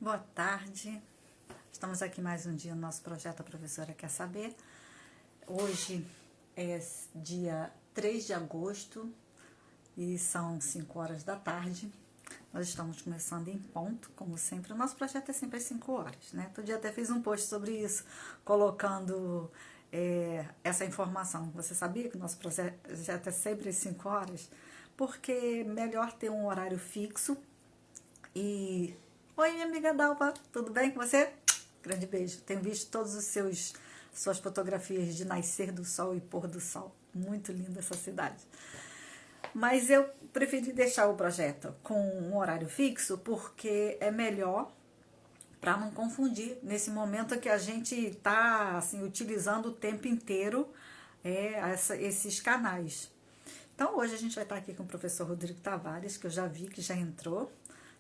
Boa tarde, estamos aqui mais um dia no nosso projeto A Professora Quer Saber. Hoje é dia 3 de agosto e são 5 horas da tarde. Nós estamos começando em ponto, como sempre. O nosso projeto é sempre às 5 horas, né? Outro dia até fiz um post sobre isso, colocando essa informação. Você sabia que o nosso projeto é sempre às 5 horas? Porque é melhor ter um horário fixo e... Oi, minha amiga Dalva, tudo bem com você? Grande beijo. Tenho visto todos os suas fotografias de nascer do sol e pôr do sol. Muito linda essa cidade. Mas eu preferi deixar o projeto com um horário fixo porque é melhor para não confundir nesse momento que a gente está assim, utilizando o tempo inteiro esses canais. Então hoje a gente vai estar aqui com o professor Rodrigo Tavares, que eu já vi que já entrou.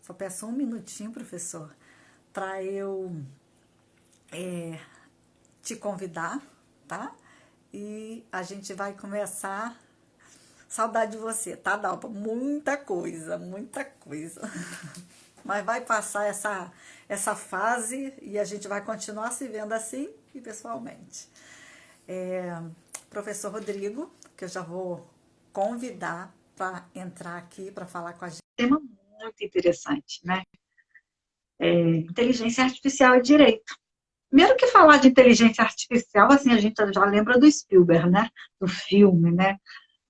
Só peço um minutinho, professor, para eu te convidar, tá? E a gente vai começar. Saudade de você, tá, Dalpa? Muita coisa, muita coisa. Mas vai passar essa fase e a gente vai continuar se vendo assim e pessoalmente. Professor Rodrigo, que eu já vou convidar para entrar aqui para falar com a gente. Tema muito interessante, né? Inteligência artificial e direito. Primeiro que falar de inteligência artificial, assim, a gente já lembra do Spielberg, né? Do filme, né?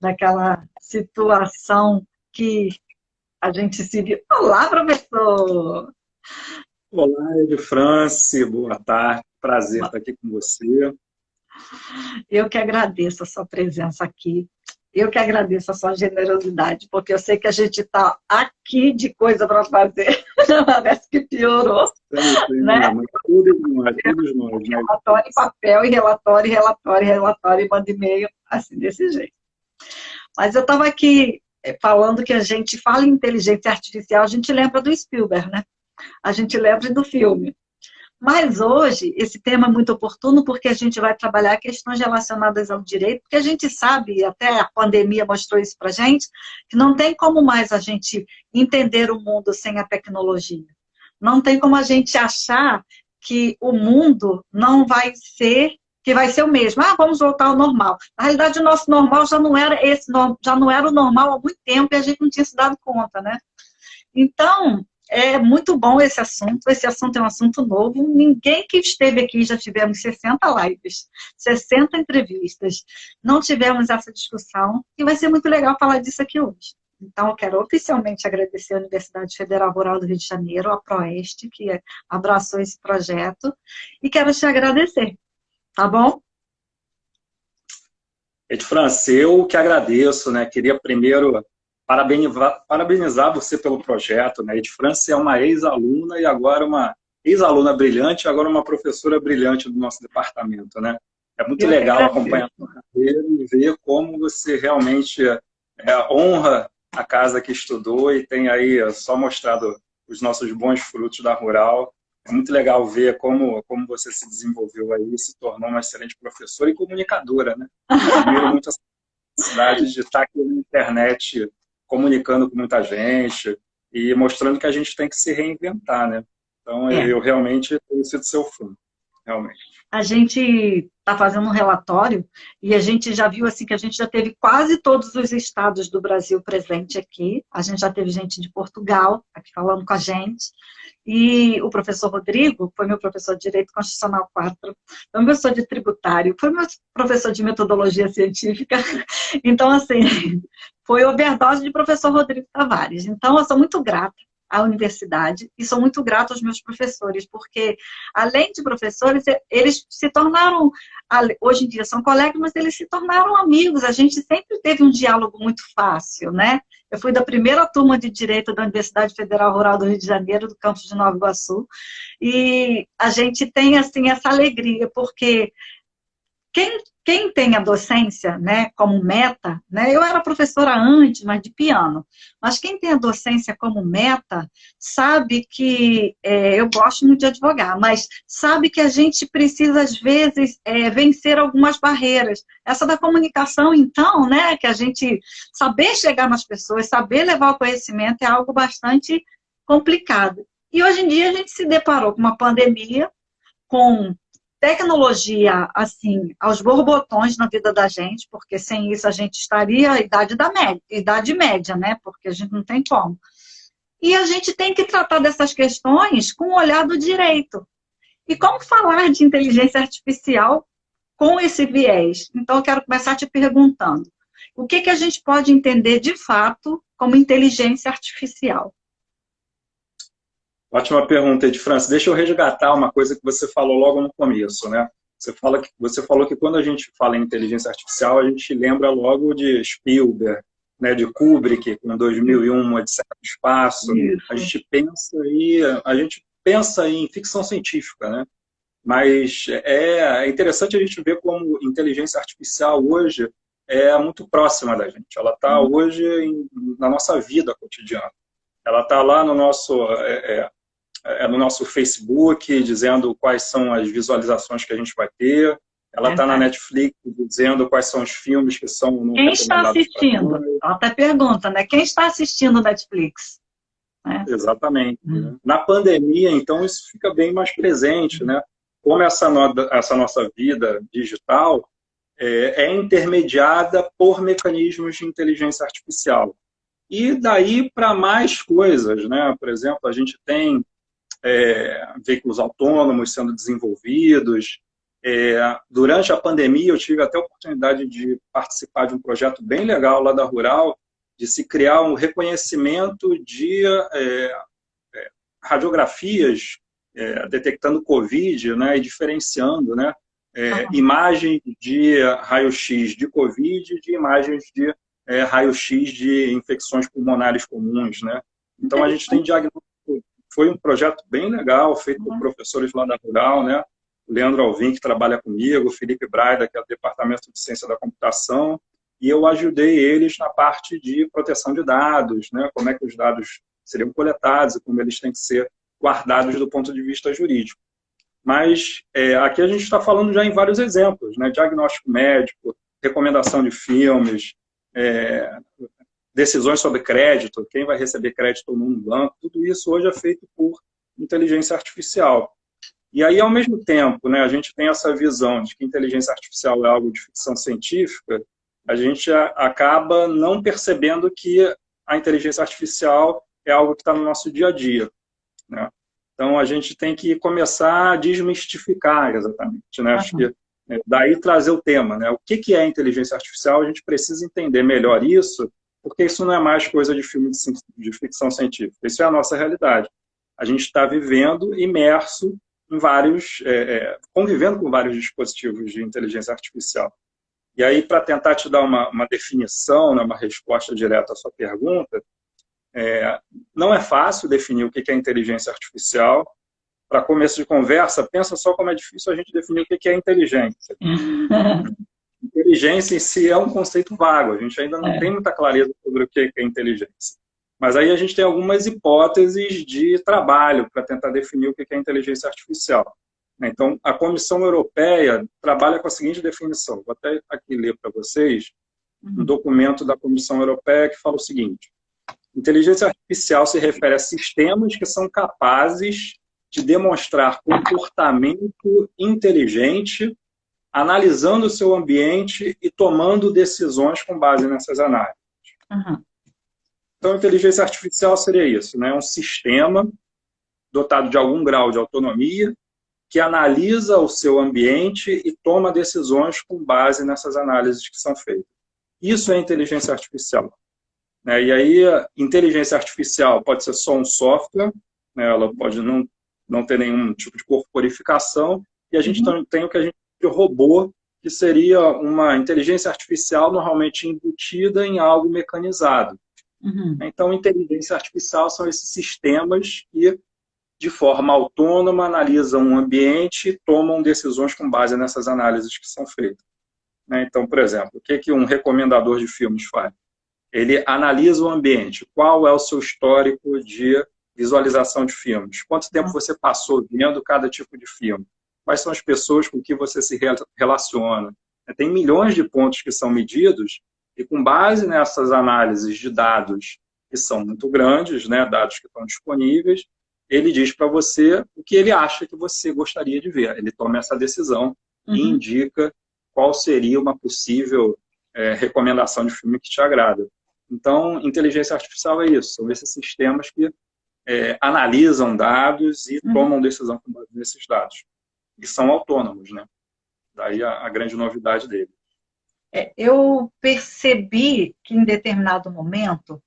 Daquela situação que a gente se viu. Olá, professor! Olá, Edifrance, boa tarde, prazer estar aqui com você. Eu que agradeço a sua presença aqui. Eu que agradeço a sua generosidade, porque eu sei que a gente está aqui de coisa para fazer. Parece que piorou. Né? Mas todos nós. Relatório em papel, e relatório, e manda e-mail, assim, desse jeito. Mas eu estava aqui falando que a gente fala em inteligência artificial, a gente lembra do Spielberg, né? A gente lembra do filme. Mas hoje, esse tema é muito oportuno porque a gente vai trabalhar questões relacionadas ao direito, porque a gente sabe, até a pandemia mostrou isso para a gente, que não tem como mais a gente entender o mundo sem a tecnologia. Não tem como a gente achar que o mundo não vai ser, que vai ser o mesmo. Ah, vamos voltar ao normal. Na realidade, o nosso normal já não era já não era o normal há muito tempo e a gente não tinha se dado conta, né? Então, é muito bom esse assunto é um assunto novo, ninguém que esteve aqui, já tivemos 60 lives, 60 entrevistas, não tivemos essa discussão, e vai ser muito legal falar disso aqui hoje. Então, eu quero oficialmente agradecer a Universidade Federal Rural do Rio de Janeiro, a Proeste, que abraçou esse projeto, e quero te agradecer, tá bom? Edifrance, eu que agradeço, né? Queria primeiro parabenizar você pelo projeto, né? Edifrance é uma ex-aluna e agora uma ex-aluna brilhante, agora uma professora brilhante do nosso departamento, né? É muito legal acompanhar a sua carreira e ver como você realmente honra a casa que estudou e tem aí só mostrado os nossos bons frutos da Rural. É muito legal ver como você se desenvolveu aí, se tornou uma excelente professora e comunicadora, né? Admiro muito essa capacidade de estar aqui na internet comunicando com muita gente e mostrando que a gente tem que se reinventar, né? Então, eu realmente tenho sido seu fã, realmente. A gente está fazendo um relatório e a gente já viu assim que a gente já teve quase todos os estados do Brasil presente aqui. A gente já teve gente de Portugal aqui falando com a gente. E o professor Rodrigo foi meu professor de Direito Constitucional 4, foi meu professor de tributário, foi meu professor de metodologia científica. Então, assim, foi overdose de professor Rodrigo Tavares. Então, eu sou muito grata à universidade e sou muito grata aos meus professores, porque, além de professores, eles se tornaram, hoje em dia são colegas, mas eles se tornaram amigos. A gente sempre teve um diálogo muito fácil, né? Eu fui da primeira turma de Direito da Universidade Federal Rural do Rio de Janeiro, do campus de Nova Iguaçu, e a gente tem, assim, essa alegria, porque quem tem a docência, né, como meta, né, eu era professora antes, mas de piano, mas quem tem a docência como meta, sabe que, eu gosto muito de advogar, mas sabe que a gente precisa, às vezes, vencer algumas barreiras. Essa da comunicação, então, né, que a gente saber chegar nas pessoas, saber levar o conhecimento é algo bastante complicado. E hoje em dia a gente se deparou com uma pandemia, com tecnologia, assim, aos borbotões na vida da gente, porque sem isso a gente estaria à idade média, né? Porque a gente não tem como. E a gente tem que tratar dessas questões com o olhar do direito. E como falar de inteligência artificial com esse viés? Então, eu quero começar te perguntando, o que a gente pode entender de fato como inteligência artificial? Ótima pergunta, Ed França. Deixa eu resgatar uma coisa que você falou logo no começo, né? Você falou que quando a gente fala em inteligência artificial, a gente lembra logo de Spielberg, né, de Kubrick, com 2001, Odisseia no Espaço. Isso. A gente pensa em ficção científica, né? Mas é interessante a gente ver como inteligência artificial hoje é muito próxima da gente. Ela está hoje na nossa vida cotidiana. Ela está lá no nosso Facebook, dizendo quais são as visualizações que a gente vai ter. Ela está na Netflix, dizendo quais são os filmes que são... Quem está assistindo? Ela até pergunta, né? Quem está assistindo Netflix? Exatamente. Na pandemia, então, isso fica bem mais presente, né? Como essa nossa vida digital é intermediada por mecanismos de inteligência artificial. E daí para mais coisas, né? Por exemplo, a gente tem veículos autônomos sendo desenvolvidos. Durante a pandemia, eu tive até a oportunidade de participar de um projeto bem legal lá da Rural, de se criar um reconhecimento de radiografias detectando Covid, né, e diferenciando, né, imagens de raio-x de Covid de imagens de raio-x de infecções pulmonares comuns, né? Então, a gente tem diagnóstico. Foi um projeto bem legal, feito por professores lá da Rural, né? O Leandro Alvim, que trabalha comigo, o Felipe Braida, que é do Departamento de Ciência da Computação, e eu ajudei eles na parte de proteção de dados, né? Como é que os dados seriam coletados e como eles têm que ser guardados do ponto de vista jurídico. Mas aqui a gente está falando já em vários exemplos, né? Diagnóstico médico, recomendação de filmes, decisões sobre crédito, quem vai receber crédito ou não no banco, tudo isso hoje é feito por inteligência artificial. E aí, ao mesmo tempo, né, a gente tem essa visão de que inteligência artificial é algo de ficção científica, a gente acaba não percebendo que a inteligência artificial é algo que está no nosso dia a dia, né? Então, a gente tem que começar a desmistificar exatamente, né? Acho que daí trazer o tema, né? O que é inteligência artificial? A gente precisa entender melhor isso, porque isso não é mais coisa de filme de ficção científica. Isso é a nossa realidade. A gente está vivendo imerso em convivendo com vários dispositivos de inteligência artificial. E aí, para tentar te dar uma definição, né, uma resposta direta à sua pergunta, não é fácil definir o que é inteligência artificial. Para começo de conversa, pensa só como é difícil a gente definir o que é inteligência. Inteligência em si é um conceito vago, a gente ainda não tem muita clareza sobre o que é inteligência. Mas aí a gente tem algumas hipóteses de trabalho para tentar definir o que é inteligência artificial. Então, a Comissão Europeia trabalha com a seguinte definição, vou até aqui ler para vocês, um documento da Comissão Europeia que fala o seguinte: inteligência artificial se refere a sistemas que são capazes de demonstrar comportamento inteligente, analisando o seu ambiente e tomando decisões com base nessas análises. Então, inteligência artificial seria isso, né? Um sistema dotado de algum grau de autonomia que analisa o seu ambiente e toma decisões com base nessas análises que são feitas. Isso é inteligência artificial. E aí, inteligência artificial pode ser só um software, né? Ela pode não ter nenhum tipo de corporificação, e a gente tem o que a gente chama de robô, que seria uma inteligência artificial normalmente embutida em algo mecanizado. Então, inteligência artificial são esses sistemas que, de forma autônoma, analisam o ambiente e tomam decisões com base nessas análises que são feitas. Então, por exemplo, o que um recomendador de filmes faz? Ele analisa o ambiente. Qual é o seu histórico de visualização de filmes? Quanto tempo você passou vendo cada tipo de filme? Quais são as pessoas com que você se relaciona? Tem milhões de pontos que são medidos e, com base nessas análises de dados que são muito grandes, né, dados que estão disponíveis, ele diz para você o que ele acha que você gostaria de ver. Ele toma essa decisão e indica qual seria uma possível recomendação de filme que te agrada. Então, inteligência artificial é isso, são esses sistemas que analisam dados e tomam decisão com base nesses dados. E são autônomos, né? Daí a grande novidade dele. Eu percebi que, em determinado momento,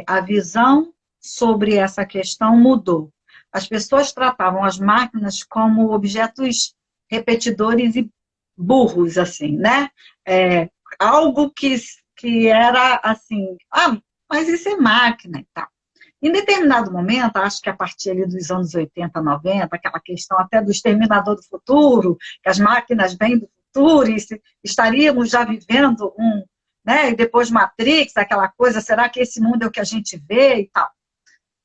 a visão sobre essa questão mudou. As pessoas tratavam as máquinas como objetos repetidores e burros, assim, né? Algo que era assim, mas isso é máquina e tal. Em determinado momento, acho que a partir ali dos anos 80, 90, aquela questão até do Exterminador do Futuro, que as máquinas vêm do futuro e estaríamos já vivendo né, e depois Matrix, aquela coisa, será que esse mundo é o que a gente vê e tal?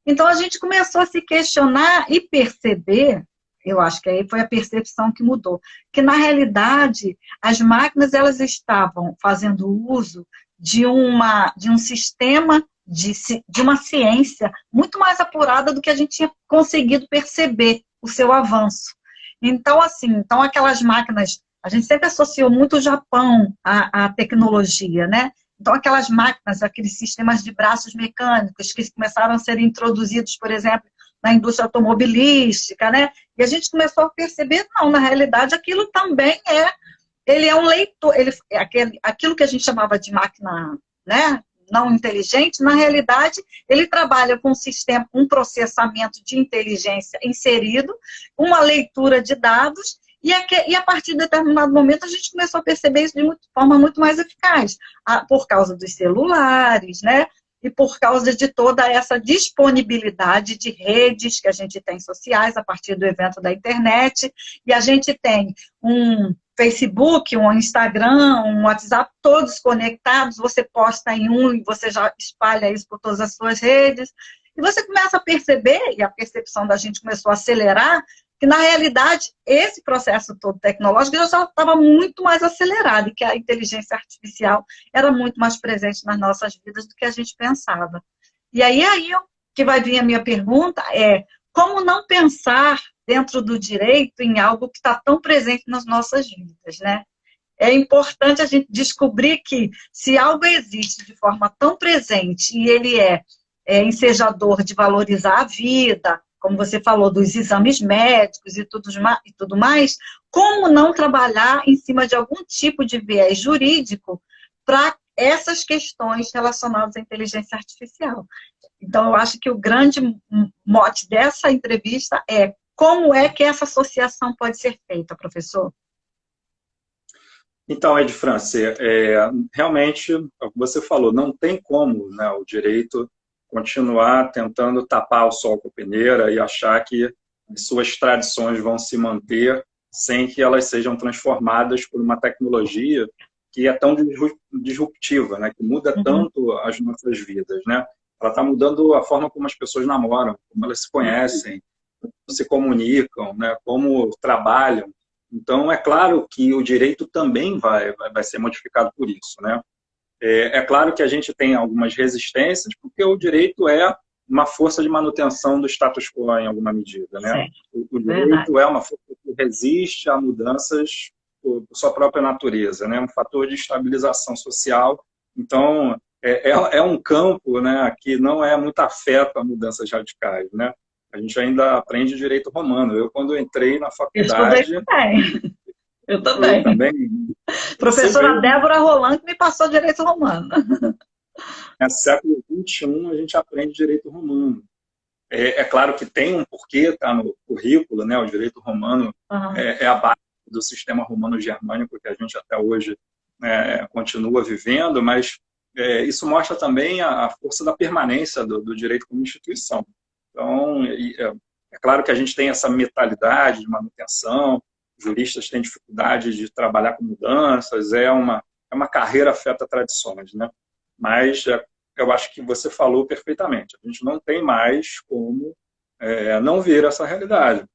Então a gente começou a se questionar e perceber, eu acho que aí foi a percepção que mudou, que na realidade as máquinas elas estavam fazendo uso de um sistema de uma ciência muito mais apurada do que a gente tinha conseguido perceber o seu avanço. Então, assim, aquelas máquinas, a gente sempre associou muito o Japão à tecnologia, né? Então, aquelas máquinas, aqueles sistemas de braços mecânicos que começaram a ser introduzidos, por exemplo, na indústria automobilística, né? E a gente começou a perceber, não, na realidade, aquilo também ele é um leitor, aquilo que a gente chamava de máquina, né, não inteligente, na realidade, ele trabalha com um sistema, um processamento de inteligência inserido, uma leitura de dados, e a partir de determinado momento a gente começou a perceber isso de forma muito mais eficaz, por causa dos celulares, né? E por causa de toda essa disponibilidade de redes que a gente tem sociais a partir do evento da internet, e a gente tem um Facebook, um Instagram, um WhatsApp, todos conectados, você posta em um e você já espalha isso por todas as suas redes, e você começa a perceber, e a percepção da gente começou a acelerar, que na realidade esse processo todo tecnológico já estava muito mais acelerado, e que a inteligência artificial era muito mais presente nas nossas vidas do que a gente pensava. E aí que vai vir a minha pergunta como não pensar dentro do direito em algo que está tão presente nas nossas vidas, né? É importante a gente descobrir que se algo existe de forma tão presente e ele é ensejador de valorizar a vida, como você falou, dos exames médicos e tudo mais, como não trabalhar em cima de algum tipo de viés jurídico para essas questões relacionadas à inteligência artificial. Então, eu acho que o grande mote dessa entrevista é como é que essa associação pode ser feita, professor? Então, Ed France, realmente, é o que você falou, não tem como, né, o direito continuar tentando tapar o sol com a peneira e achar que as suas tradições vão se manter sem que elas sejam transformadas por uma tecnologia que é tão disruptiva, né, que muda tanto as nossas vidas, né? Ela está mudando a forma como as pessoas namoram, como elas se conhecem, como se comunicam, né, como trabalham. Então, é claro que o direito também vai ser modificado por isso, né? É claro que a gente tem algumas resistências, porque o direito é uma força de manutenção do status quo em alguma medida, né? O direito é uma força que resiste a mudanças por sua própria natureza, né? Um fator de estabilização social. Então, é um campo, né, que não é muito afeto a mudanças radicais, né? A gente ainda aprende direito romano. Eu, quando entrei na faculdade... Eu também. Professora Débora Roland que me passou direito romano. No século XXI, a gente aprende direito romano. É claro que tem um porquê, está no currículo, né? O direito romano é a base do sistema romano-germânico que a gente até hoje continua vivendo, mas isso mostra também a força da permanência do direito como instituição. Então, é claro que a gente tem essa mentalidade de manutenção, juristas têm dificuldade de trabalhar com mudanças, é uma carreira afeta tradições, né? Mas eu acho que você falou perfeitamente, a gente não tem mais como não ver essa realidade,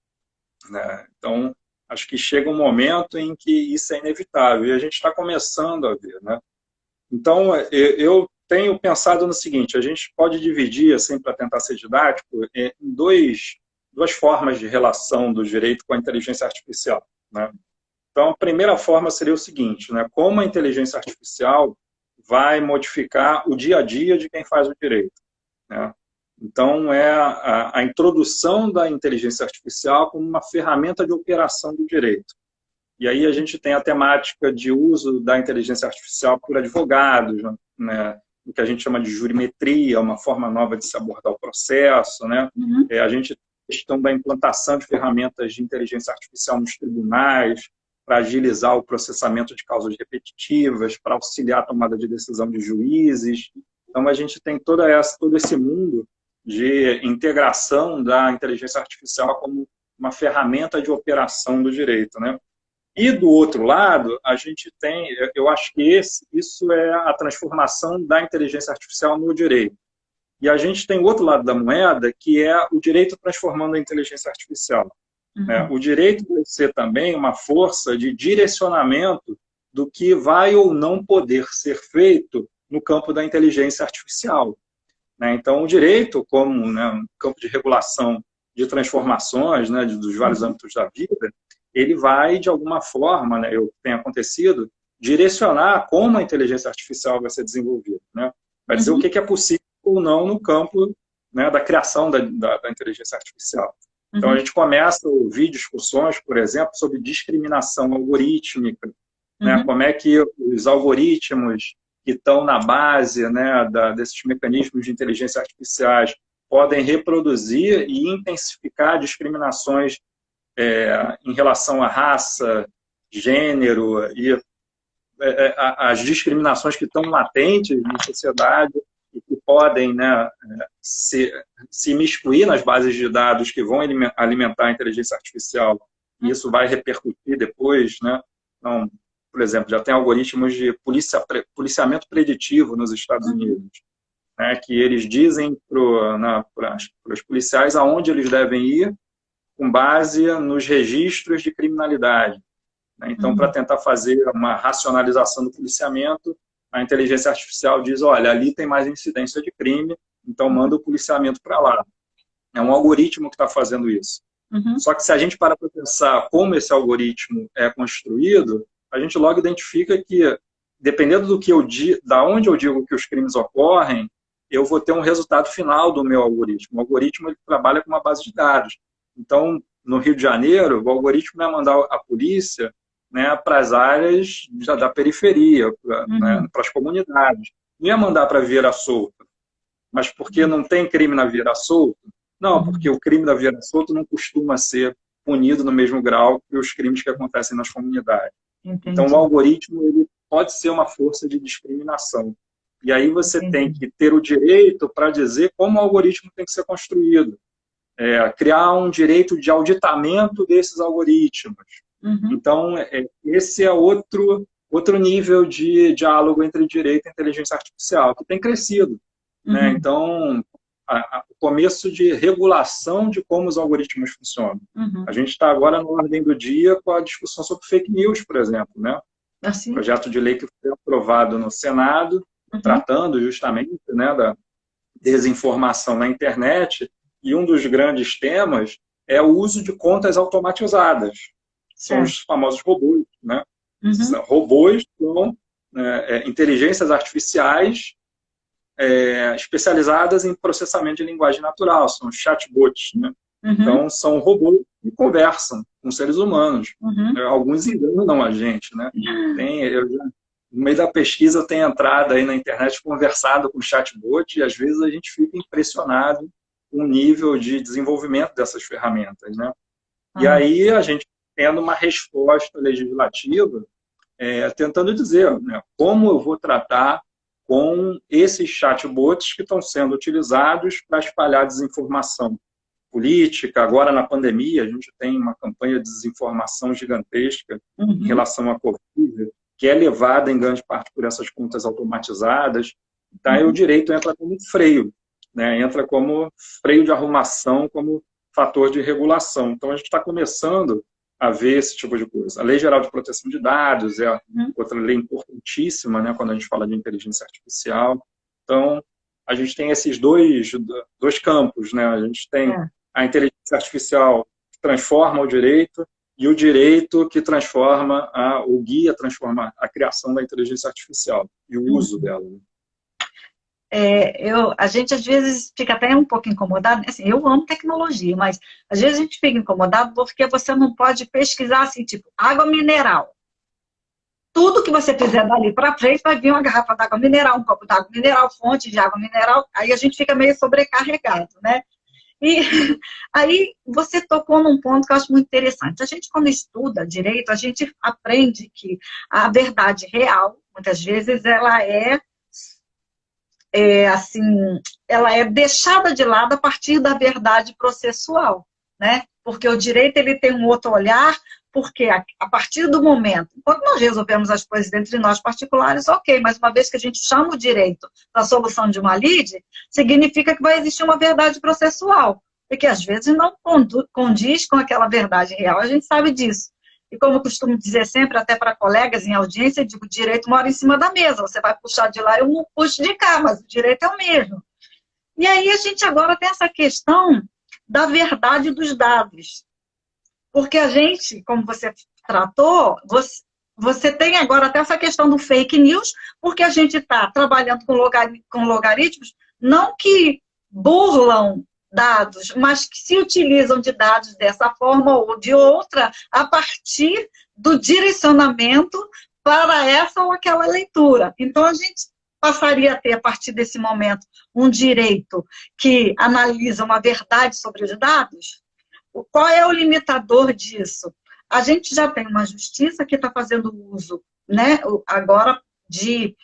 né? Então, acho que chega um momento em que isso é inevitável, e a gente está começando a ver, né? Então, eu tenho pensado no seguinte, a gente pode dividir, assim, para tentar ser didático, em duas formas de relação do direito com a inteligência artificial, né? Então, a primeira forma seria o seguinte, né? Como a inteligência artificial vai modificar o dia a dia de quem faz o direito, né? Então, é a introdução da inteligência artificial como uma ferramenta de operação do direito. E aí a gente tem a temática de uso da inteligência artificial por advogados, né? O que a gente chama de jurimetria, uma forma nova de se abordar o processo, né? A gente tem a questão da implantação de ferramentas de inteligência artificial nos tribunais, para agilizar o processamento de causas repetitivas, para auxiliar a tomada de decisão de juízes. Então, a gente tem todo esse mundo de integração da inteligência artificial como uma ferramenta de operação do direito, né? E, do outro lado, a gente tem, eu acho que isso é a transformação da inteligência artificial no direito. E a gente tem o outro lado da moeda, que é o direito transformando a inteligência artificial. O direito deve ser também uma força de direcionamento do que vai ou não poder ser feito no campo da inteligência artificial. Então, o direito, como, né, um campo de regulação de transformações, né, dos vários âmbitos da vida, ele vai, de alguma forma, né, o que tem acontecido, direcionar como a inteligência artificial vai ser desenvolvida, né? Vai dizer o que é possível ou não no campo, né, da criação da inteligência artificial. Então, a gente começa a ouvir discussões, por exemplo, sobre discriminação algorítmica, né? Como é que os algoritmos que estão na base, né, desses mecanismos de inteligência artificiais podem reproduzir e intensificar discriminações em relação à raça, gênero e as discriminações que estão latentes na sociedade e que podem, né, se imiscuir nas bases de dados que vão alimentar a inteligência artificial. E isso vai repercutir depois, né? Então, por exemplo, já tem algoritmos de policiamento preditivo nos Estados Unidos, né, que eles dizem para os policiais aonde eles devem ir com base nos registros de criminalidade. Então, para tentar fazer uma racionalização do policiamento, a inteligência artificial diz, olha, ali tem mais incidência de crime, então manda o policiamento para lá. É um algoritmo que está fazendo isso. Só que se a gente para pensar como esse algoritmo é construído, a gente logo identifica que, dependendo da onde eu digo que os crimes ocorrem, eu vou ter um resultado final do meu algoritmo. O algoritmo ele trabalha com uma base de dados. Então, no Rio de Janeiro, o algoritmo vai mandar a polícia, né, para as áreas da periferia, né, para as comunidades. Não ia mandar para Vieira Solta. Mas porque não tem crime na Vieira Solta? Não, porque o crime da Vieira Solta não costuma ser punido no mesmo grau que os crimes que acontecem nas comunidades. Entendi. Então, o algoritmo ele pode ser uma força de discriminação. E aí você tem que ter o direito para dizer como o algoritmo tem que ser construído. Criar um direito de auditamento desses algoritmos. Então, esse é outro nível de diálogo entre direito e inteligência artificial, que tem crescido. Né? Então, o começo de regulação de como os algoritmos funcionam. A gente está agora na ordem do dia com a discussão sobre fake news, por exemplo. Né? O projeto de lei que foi aprovado no Senado, tratando justamente, né, da desinformação na internet, e um dos grandes temas é o uso de contas automatizadas. São os famosos robôs. Né? Robôs são inteligências artificiais especializadas em processamento de linguagem natural, são chatbots. Né? Então, são robôs que conversam com seres humanos. Alguns enganam a gente. Né? No meio da pesquisa, eu tenho entrado aí na internet, conversado com chatbot, e às vezes a gente fica impressionado com o nível de desenvolvimento dessas ferramentas. Né? E aí a gente tendo uma resposta legislativa tentando dizer, né, como eu vou tratar com esses chatbots que estão sendo utilizados para espalhar desinformação política. Agora, na pandemia, a gente tem uma campanha de desinformação gigantesca em relação à Covid, que é levada em grande parte por essas contas automatizadas. Então, aí o direito entra como freio, né? Entra como freio de arrumação, como fator de regulação. Então, a gente está começando a ver esse tipo de coisa. A Lei Geral de Proteção de Dados é outra lei importantíssima, né, quando a gente fala de inteligência artificial. Então, a gente tem esses dois campos, né? A gente tem a inteligência artificial que transforma o direito e o direito que transforma, o guia transforma a criação da inteligência artificial e o uso dela. A gente às vezes fica até um pouco incomodado, assim, eu amo tecnologia, mas às vezes a gente fica incomodado porque você não pode pesquisar assim, tipo, água mineral. Tudo que você fizer dali para frente vai vir uma garrafa d'água mineral, um copo d'água mineral, fonte de água mineral, aí a gente fica meio sobrecarregado, né? E aí você tocou num ponto que eu acho muito interessante. A gente, quando estuda direito, a gente aprende que a verdade real, muitas vezes, ela assim, ela é deixada de lado a partir da verdade processual, né? Porque o direito ele tem um outro olhar, porque a partir do momento, quando nós resolvemos as coisas entre nós particulares, ok, mas uma vez que a gente chama o direito para a solução de uma lide, significa que vai existir uma verdade processual, porque às vezes não condiz com aquela verdade real, a gente sabe disso. E como eu costumo dizer sempre, até para colegas em audiência, eu digo, o direito mora em cima da mesa, você vai puxar de lá, eu não puxo de cá, mas o direito é o mesmo. E aí a gente agora tem essa questão da verdade dos dados. Porque a gente, como você tratou, você tem agora até essa questão do fake news, porque a gente está trabalhando com logaritmos, não que burlam dados, mas que se utilizam de dados dessa forma ou de outra, a partir do direcionamento para essa ou aquela leitura. Então, a gente passaria a ter, a partir desse momento, um direito que analisa uma verdade sobre os dados. Qual é o limitador disso? A gente já tem uma justiça que está fazendo uso, né, agora de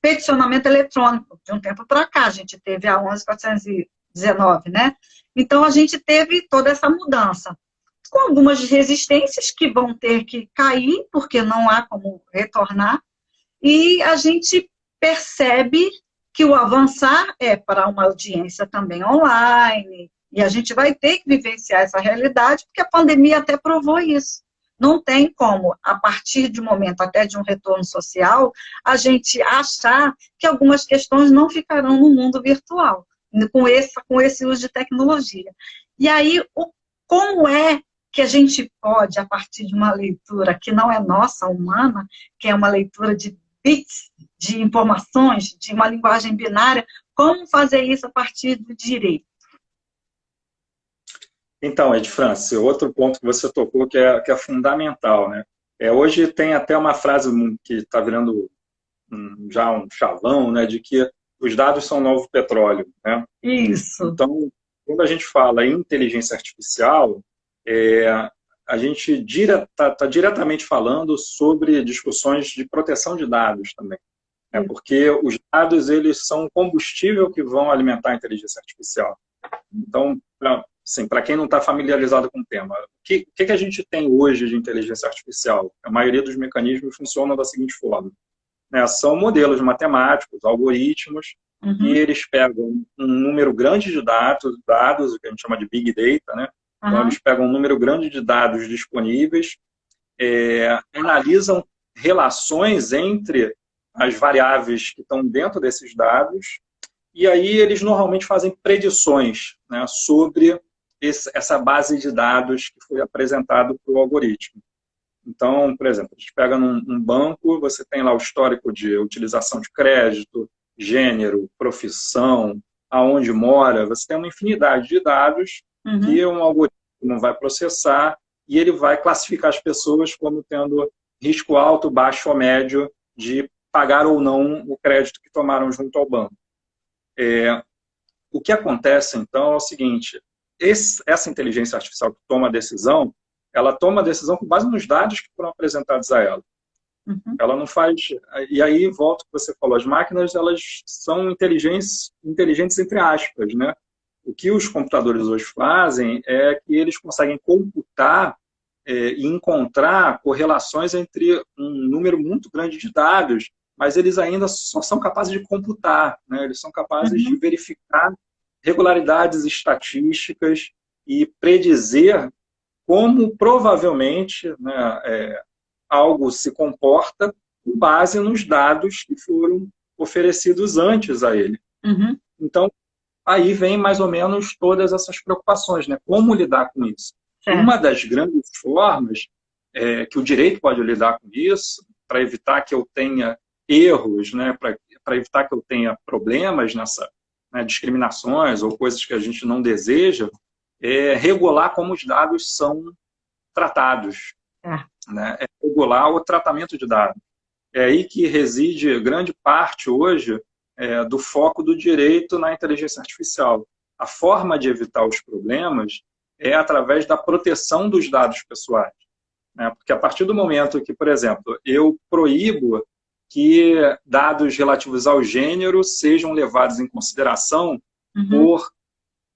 peticionamento eletrônico. De um tempo para cá, a gente teve a 11.419, né? Então, a gente teve toda essa mudança. Com algumas resistências que vão ter que cair, porque não há como retornar, e a gente percebe que o avançar é para uma audiência também online, e a gente vai ter que vivenciar essa realidade, porque a pandemia até provou isso. Não tem como, a partir de um momento até de um retorno social, a gente achar que algumas questões não ficarão no mundo virtual, com esse uso de tecnologia. E aí, como é que a gente pode, a partir de uma leitura que não é nossa, humana, que é uma leitura de bits, de informações, de uma linguagem binária, como fazer isso a partir do direito? Então, Ed Francis, outro ponto que você tocou que é fundamental, né? Hoje tem até uma frase que está virando já um chavão, né, de que os dados são o novo petróleo, né? Isso. Então, quando a gente fala em inteligência artificial, a gente está diretamente falando sobre discussões de proteção de dados também, né? Porque os dados eles são o combustível que vão alimentar a inteligência artificial. Então, para quem não está familiarizado com o tema, o que a gente tem hoje de inteligência artificial? A maioria dos mecanismos funcionam da seguinte forma, né? São modelos matemáticos, algoritmos, e eles pegam um número grande de dados, o que a gente chama de Big Data, né? Então, eles pegam um número grande de dados disponíveis, analisam relações entre as variáveis que estão dentro desses dados, e aí eles normalmente fazem predições, né, sobre essa base de dados que foi apresentado para o algoritmo. Então, por exemplo, a gente pega num banco, você tem lá o histórico de utilização de crédito, gênero, profissão, aonde mora, você tem uma infinidade de dados que um algoritmo vai processar e ele vai classificar as pessoas como tendo risco alto, baixo ou médio de pagar ou não o crédito que tomaram junto ao banco. O que acontece, então, é o seguinte, essa inteligência artificial que toma a decisão, ela toma a decisão com base nos dados que foram apresentados a ela. Ela não faz... E aí, volto ao que você falou, as máquinas, elas são inteligentes entre aspas, né? O que os computadores hoje fazem é que eles conseguem computar e encontrar correlações entre um número muito grande de dados, mas eles ainda só são capazes de computar, né? Eles são capazes de verificar regularidades estatísticas e predizer como provavelmente, né, algo se comporta com base nos dados que foram oferecidos antes a ele. Uhum. Então, aí vem mais ou menos todas essas preocupações, né? Como lidar com isso? Certo. Uma das grandes formas que o direito pode lidar com isso, para evitar que eu tenha erros, né? Para evitar que eu tenha problemas nessa, né, discriminações ou coisas que a gente não deseja, é regular como os dados são tratados, né? É regular o tratamento de dados. É aí que reside grande parte hoje do foco do direito na inteligência artificial. A forma de evitar os problemas é através da proteção dos dados pessoais, né? Porque a partir do momento que, por exemplo, eu proíbo que dados relativos ao gênero sejam levados em consideração por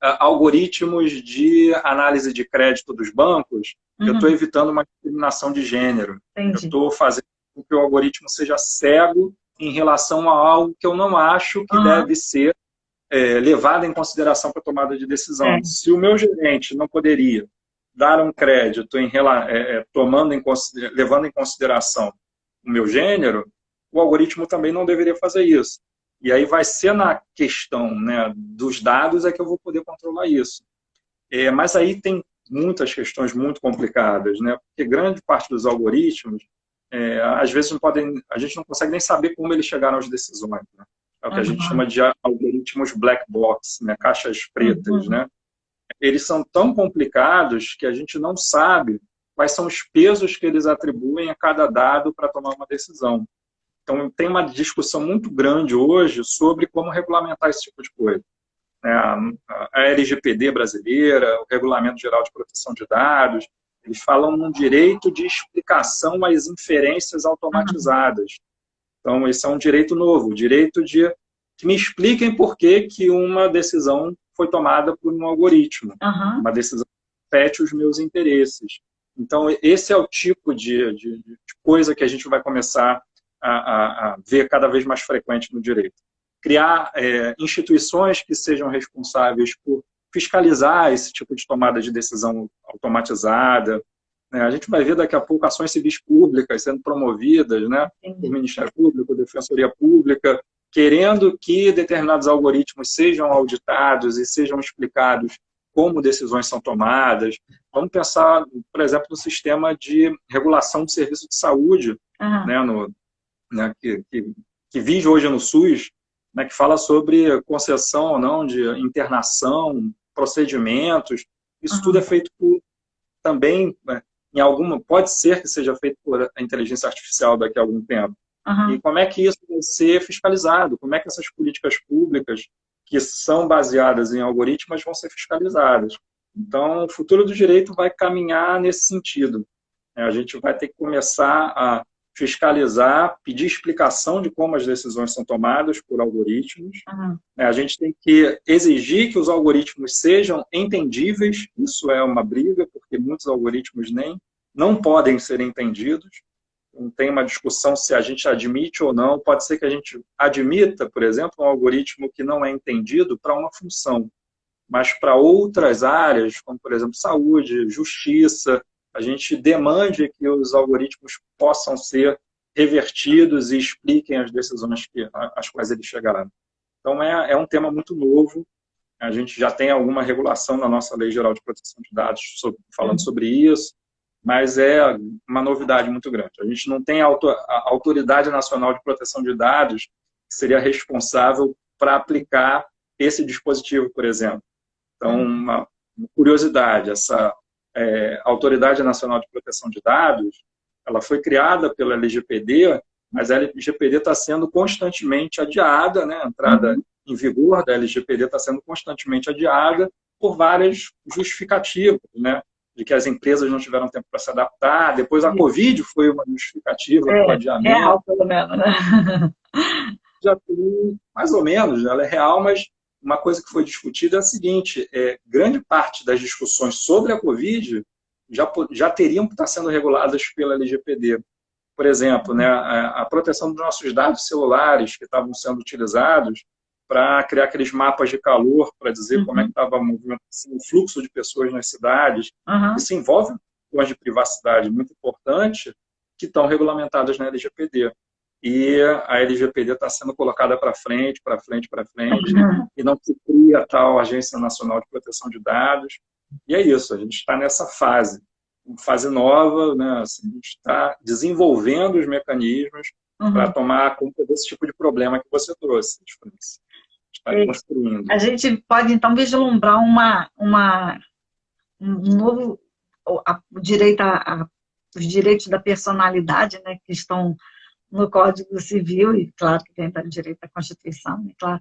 algoritmos de análise de crédito dos bancos, eu estou evitando uma discriminação de gênero. Entendi. Eu estou fazendo com que o algoritmo seja cego em relação a algo que eu não acho que deve ser levado em consideração para a tomada de decisão. Se o meu gerente não poderia dar um crédito levando em consideração o meu gênero, o algoritmo também não deveria fazer isso. E aí vai ser na questão, né, dos dados é que eu vou poder controlar isso. Mas aí tem muitas questões muito complicadas, né? Porque grande parte dos algoritmos, às vezes a gente não consegue nem saber como eles chegaram às decisões, né? É o que a gente chama de algoritmos black box, né? Caixas pretas, né? Eles são tão complicados que a gente não sabe quais são os pesos que eles atribuem a cada dado para tomar uma decisão. Então, tem uma discussão muito grande hoje sobre como regulamentar esse tipo de coisa. A LGPD brasileira, o Regulamento Geral de Proteção de Dados, eles falam num direito de explicação às inferências automatizadas. Então, esse é um direito novo, o direito de que me expliquem por que uma decisão foi tomada por um algoritmo, uma decisão que reflete os meus interesses. Então, esse é o tipo de coisa que a gente vai começar a ver cada vez mais frequente no direito. Criar instituições que sejam responsáveis por fiscalizar esse tipo de tomada de decisão automatizada. Né? A gente vai ver daqui a pouco ações civis públicas sendo promovidas, né, por Ministério Público, Defensoria Pública, querendo que determinados algoritmos sejam auditados e sejam explicados como decisões são tomadas. Vamos pensar, por exemplo, no sistema de regulação do serviço de saúde, né, que vive hoje no SUS, né, que fala sobre concessão ou não de internação, procedimentos. Isso tudo é feito também, né, pode ser que seja feito por a inteligência artificial daqui a algum tempo. E como é que isso vai ser fiscalizado? Como é que essas políticas públicas que são baseadas em algoritmos vão ser fiscalizadas? Então, o futuro do direito vai caminhar nesse sentido. A gente vai ter que começar a fiscalizar, pedir explicação de como as decisões são tomadas por algoritmos. A gente tem que exigir que os algoritmos sejam entendíveis. Isso é uma briga, porque muitos algoritmos não podem ser entendidos. Não tem uma discussão se a gente admite ou não. Pode ser que a gente admita, por exemplo, um algoritmo que não é entendido para uma função, mas para outras áreas, como, por exemplo, saúde, justiça, a gente demande que os algoritmos possam ser revertidos e expliquem as decisões às quais eles chegaram. Então, é um tema muito novo. A gente já tem alguma regulação na nossa Lei Geral de Proteção de Dados falando sobre isso, mas é uma novidade muito grande. A gente não tem a Autoridade Nacional de Proteção de Dados que seria responsável para aplicar esse dispositivo, por exemplo. Então, uma curiosidade, essa Autoridade Nacional de Proteção de Dados, ela foi criada pela LGPD, mas a LGPD está sendo constantemente adiada, né? A entrada em vigor da LGPD está sendo constantemente adiada por várias justificativas, né? De que as empresas não tiveram tempo para se adaptar. Depois a Covid foi uma justificativa para o adiamento. É real, pelo menos, né? Já tem, mais ou menos, ela é real, mas uma coisa que foi discutida é a seguinte: grande parte das discussões sobre a Covid já teriam que estar sendo reguladas pela LGPD. Por exemplo, né, a proteção dos nossos dados celulares que estavam sendo utilizados para criar aqueles mapas de calor, para dizer como é que estava o fluxo de pessoas nas cidades. Isso envolve questões de privacidade muito importantes que estão regulamentadas na LGPD. e a LGPD está sendo colocada para frente, para frente, para frente, Uhum. e não se cria a tal Agência Nacional de Proteção de Dados. E é isso, a gente está nessa fase, uma fase nova, né? Assim, a gente está desenvolvendo os mecanismos para Uhum. tomar conta desse tipo de problema que você trouxe, França. Está E construindo. a gente pode, então, vislumbrar um novo o direito os direitos da personalidade, né, que estão no Código Civil, e claro que tem o direito da Constituição, né, claro,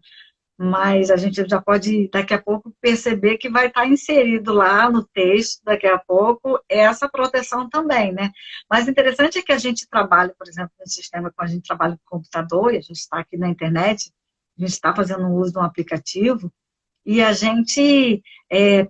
mas a gente já pode, daqui a pouco, perceber que vai estar inserido lá no texto, daqui a pouco, essa proteção também, né? Mas interessante é que a gente trabalha, por exemplo, no sistema, quando a gente trabalha com computador, e a gente está aqui na internet, a gente está fazendo uso de um aplicativo, e a gente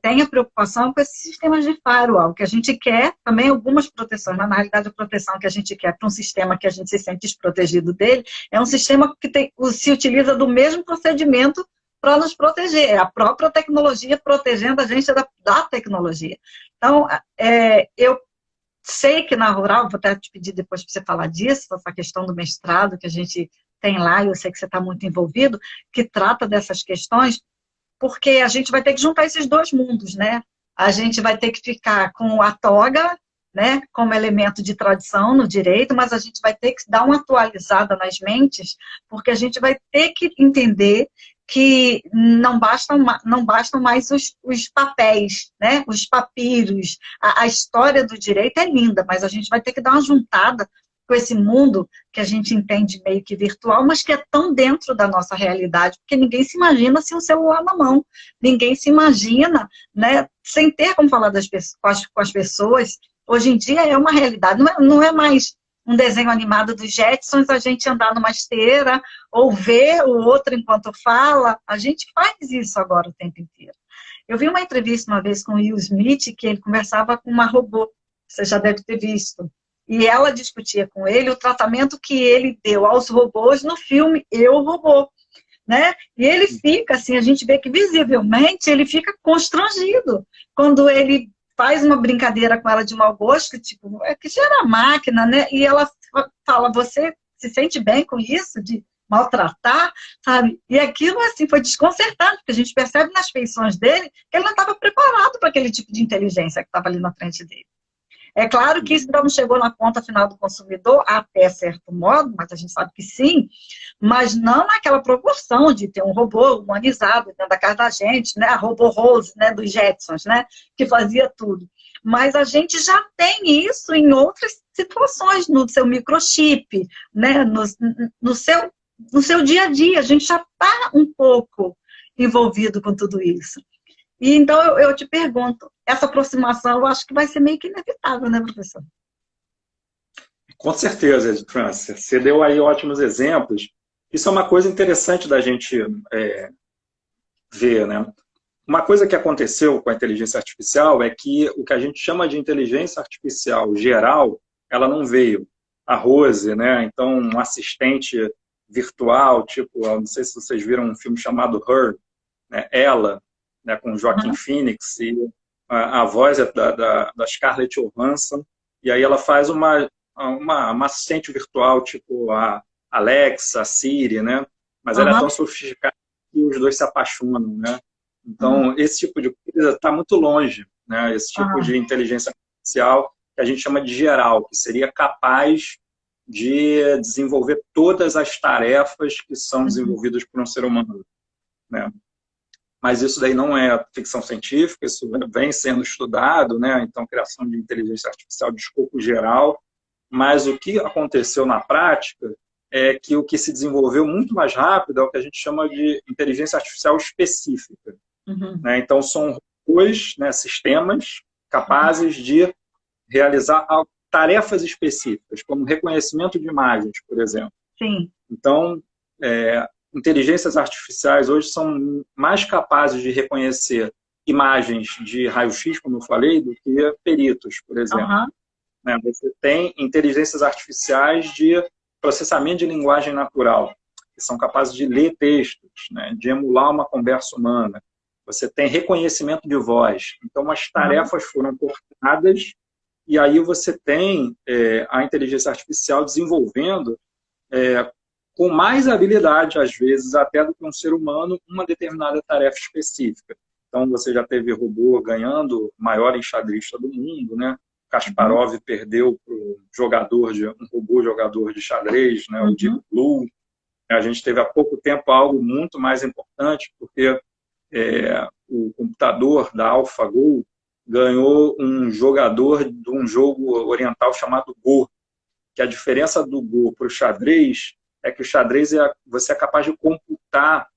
tem a preocupação com esses sistemas de firewall, que a gente quer também algumas proteções, mas na realidade a proteção que a gente quer para um sistema que a gente se sente desprotegido dele, é um sistema que se utiliza do mesmo procedimento para nos proteger, é a própria tecnologia protegendo a gente da tecnologia. Então, eu sei que na Rural, vou até te pedir depois para você falar disso, essa questão do mestrado que a gente tem lá, e eu sei que você está muito envolvido, que trata dessas questões, porque a gente vai ter que juntar esses dois mundos, né? A gente vai ter que ficar com a toga, né, como elemento de tradição no direito, mas a gente vai ter que dar uma atualizada nas mentes, porque a gente vai ter que entender que não bastam mais os papéis, né, os papiros, a história do direito é linda, mas a gente vai ter que dar uma juntada com esse mundo que a gente entende meio que virtual, mas que é tão dentro da nossa realidade, porque ninguém se imagina sem um celular na mão, ninguém se imagina, né, sem ter como falar com as pessoas. Hoje em dia é uma realidade, não é mais um desenho animado dos Jetsons, a gente andar numa esteira, ou ver o outro enquanto fala, a gente faz isso agora o tempo inteiro. Eu vi uma entrevista uma vez com o Will Smith, que ele conversava com uma robô, você já deve ter visto, e ela discutia com ele o tratamento que ele deu aos robôs no filme Eu, Robô, né? E ele fica assim, a gente vê que visivelmente ele fica constrangido quando ele faz uma brincadeira com ela de mau gosto, tipo, que isso era máquina, né? E ela fala, você se sente bem com isso, de maltratar, sabe? E aquilo, assim, foi desconcertante, porque a gente percebe nas feições dele que ele não estava preparado para aquele tipo de inteligência que estava ali na frente dele. É claro que isso ainda não chegou na ponta final do consumidor, até certo modo, mas a gente sabe que sim, mas não naquela proporção de ter um robô humanizado dentro da casa da gente, né? A robô Rose, né, dos Jetsons, né, que fazia tudo. Mas a gente já tem isso em outras situações, no seu microchip, né, no seu dia a dia, a gente já está um pouco envolvido com tudo isso. E então eu te pergunto, essa aproximação eu acho que vai ser meio que inevitável, né, professor? Com certeza, França. Você deu aí ótimos exemplos. Isso é uma coisa interessante da gente ver, né? Uma coisa que aconteceu com a inteligência artificial é que o que a gente chama de inteligência artificial geral, ela não veio. A Rose, né? Então, um assistente virtual, tipo, não sei se vocês viram um filme chamado Her, né? Ela, né? Com Joaquin Phoenix, e a voz é da Scarlett Johansson, e aí ela faz uma assistente virtual, tipo a Alexa, a Siri, né? Mas ela é tão sofisticada que os dois se apaixonam, né? Então, esse tipo de coisa está muito longe, né? Esse tipo de inteligência artificial que a gente chama de geral, que seria capaz de desenvolver todas as tarefas que são desenvolvidas por um ser humano, né? Mas isso daí não é ficção científica, isso vem sendo estudado, né? Então, criação de inteligência artificial de escopo geral. Mas o que aconteceu na prática é que o que se desenvolveu muito mais rápido é o que a gente chama de inteligência artificial específica. Né? Então, são robôs, né, sistemas capazes de realizar tarefas específicas, como reconhecimento de imagens, por exemplo. Sim. Então, inteligências artificiais hoje são mais capazes de reconhecer imagens de raio-x, como eu falei, do que peritos, por exemplo. Né? Você tem inteligências artificiais de processamento de linguagem natural, que são capazes de ler textos, né? De emular uma conversa humana. Você tem reconhecimento de voz. Então, as tarefas foram cortadas e aí você tem a inteligência artificial desenvolvendo com mais habilidade, às vezes, até do que um ser humano, uma determinada tarefa específica. Então, você já teve robô ganhando o maior enxadrista do mundo, né? Kasparov perdeu para um robô jogador de xadrez, né? O Deep Blue. A gente teve há pouco tempo algo muito mais importante, porque o computador da AlphaGo ganhou um jogador de um jogo oriental chamado Go, que a diferença do Go para o xadrez é que o xadrez você é capaz de computar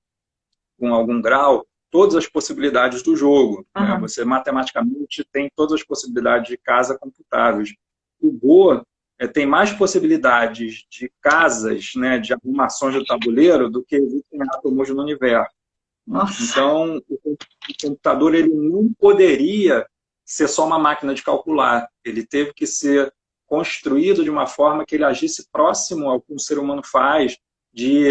com algum grau todas as possibilidades do jogo. Né? Você matematicamente tem todas as possibilidades de casa computáveis. O Go tem mais possibilidades de casas, né, de arrumações do tabuleiro do que existem átomos no universo. Nossa. Então, o computador ele não poderia ser só uma máquina de calcular. Ele teve que ser construído de uma forma que ele agisse próximo ao que um ser humano faz, de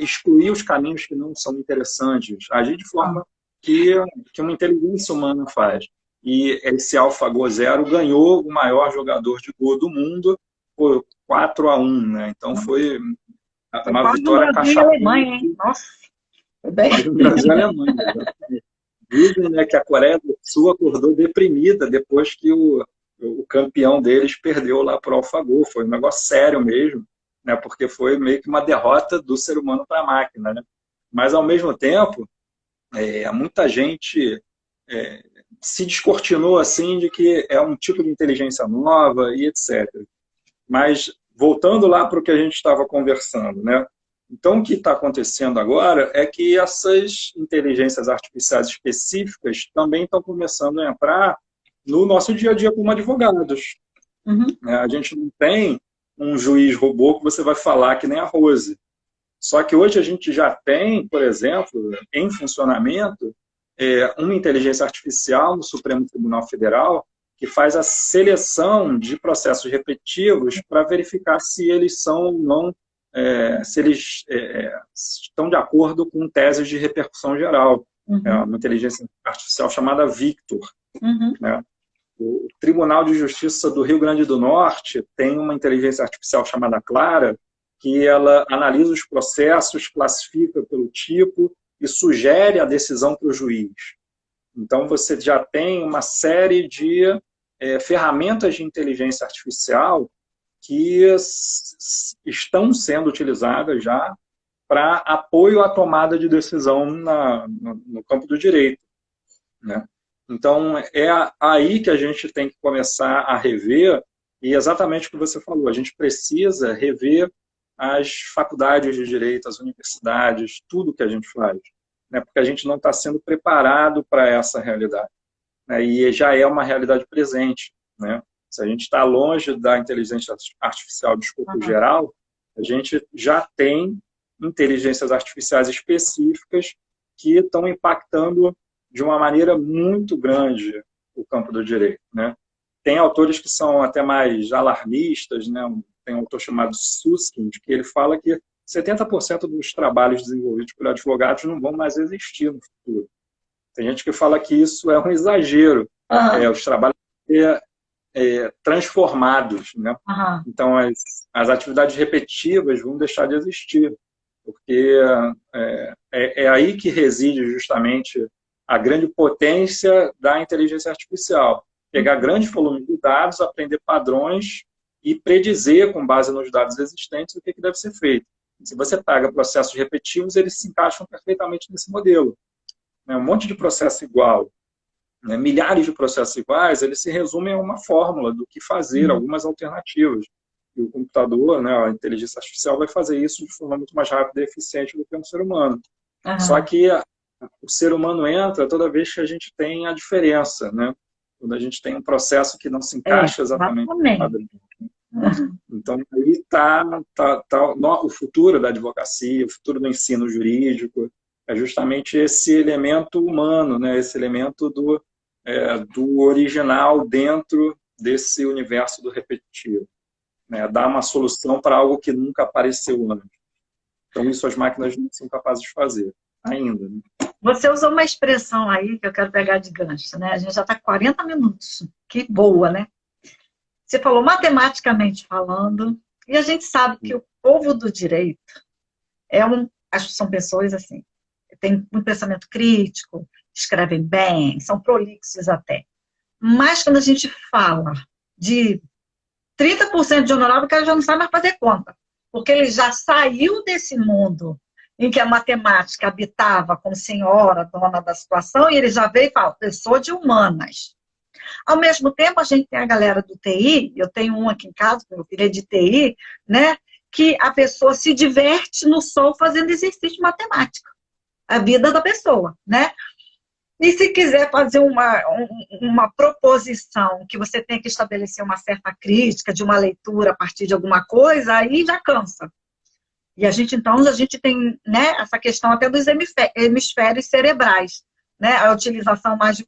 excluir os caminhos que não são interessantes, agir de forma que uma inteligência humana faz. E esse AlphaGo Zero ganhou o maior jogador de Go do mundo por 4-1, né? Então foi uma vitória cachapada. Alemanha, hein? Nossa, foi bem. Brasil e Alemanha. Dizem, né, que a Coreia do Sul acordou deprimida depois que o campeão deles perdeu lá para o AlphaGo. Foi um negócio sério mesmo, né, porque foi meio que uma derrota do ser humano para a máquina. Né? Mas, ao mesmo tempo, muita gente se descortinou assim de que é um tipo de inteligência nova e etc. Mas, voltando lá para o que a gente estava conversando, né? Então, o que está acontecendo agora é que essas inteligências artificiais específicas também estão começando a entrar no nosso dia a dia como advogados. A gente não tem um juiz robô que você vai falar que nem a Rose. Só que hoje a gente já tem, por exemplo, em funcionamento, uma inteligência artificial no Supremo Tribunal Federal que faz a seleção de processos repetitivos para verificar se eles são ou não, se eles estão de acordo com teses de repercussão geral. É uma inteligência artificial chamada Victor. Né? O Tribunal de Justiça do Rio Grande do Norte tem uma inteligência artificial chamada Clara, que ela analisa os processos, classifica pelo tipo e sugere a decisão para o juiz. Então, você já tem uma série de ferramentas de inteligência artificial que estão sendo utilizadas já para apoio à tomada de decisão no campo do direito. Né? Então, é aí que a gente tem que começar a rever, e exatamente o que você falou, a gente precisa rever as faculdades de direito, as universidades, tudo que a gente faz, né? Porque a gente não está sendo preparado para essa realidade. Né? E já é uma realidade presente. Né? Se a gente está longe da inteligência artificial de escopo geral, a gente já tem inteligências artificiais específicas que estão impactando de uma maneira muito grande o campo do direito. Né? Tem autores que são até mais alarmistas, né? Tem um autor chamado Susskind, que ele fala que 70% dos trabalhos desenvolvidos por advogados não vão mais existir no futuro. Tem gente que fala que isso é um exagero. Os trabalhos vão ser transformados. Né? Então, as atividades repetitivas vão deixar de existir, porque é aí que reside justamente a grande potência da inteligência artificial. Pegar grandes volumes de dados, aprender padrões e predizer, com base nos dados existentes, o que deve ser feito. Se você pega processos repetitivos, eles se encaixam perfeitamente nesse modelo. Um monte de processo igual, né? Milhares de processos iguais, eles se resumem a uma fórmula do que fazer, algumas alternativas. E o computador, né, a inteligência artificial, vai fazer isso de forma muito mais rápida e eficiente do que um ser humano. Só que o ser humano entra toda vez que a gente tem a diferença, né? Quando a gente tem um processo que não se encaixa exatamente no padrão. Então, aí está o futuro da advocacia, o futuro do ensino jurídico, é justamente esse elemento humano, né? Esse elemento do original dentro desse universo do repetitivo. Né? Dar uma solução para algo que nunca apareceu antes. Então, isso as máquinas não são capazes de fazer, ainda. Né? Você usou uma expressão aí que eu quero pegar de gancho, né? A gente já está 40 minutos. Que boa, né? Você falou, matematicamente falando, E a gente sabe que o povo do direito acho que são pessoas assim, têm um pensamento crítico, escrevem bem, são prolixos até. Mas quando a gente fala de 30% de honorável, o cara já não sabe mais fazer conta. Porque ele já saiu desse mundo em que a matemática habitava como senhora, dona da situação, e ele já veio e fala, eu sou de humanas. Ao mesmo tempo, a gente tem a galera do TI, eu tenho um aqui em casa, meu filho é de TI, né, que a pessoa se diverte no sol fazendo exercício de matemática. A vida da pessoa, né? E se quiser fazer uma proposição que você tem que estabelecer uma certa crítica de uma leitura a partir de alguma coisa, aí já cansa. E a gente tem, né, essa questão até dos hemisférios cerebrais, né, a utilização mais...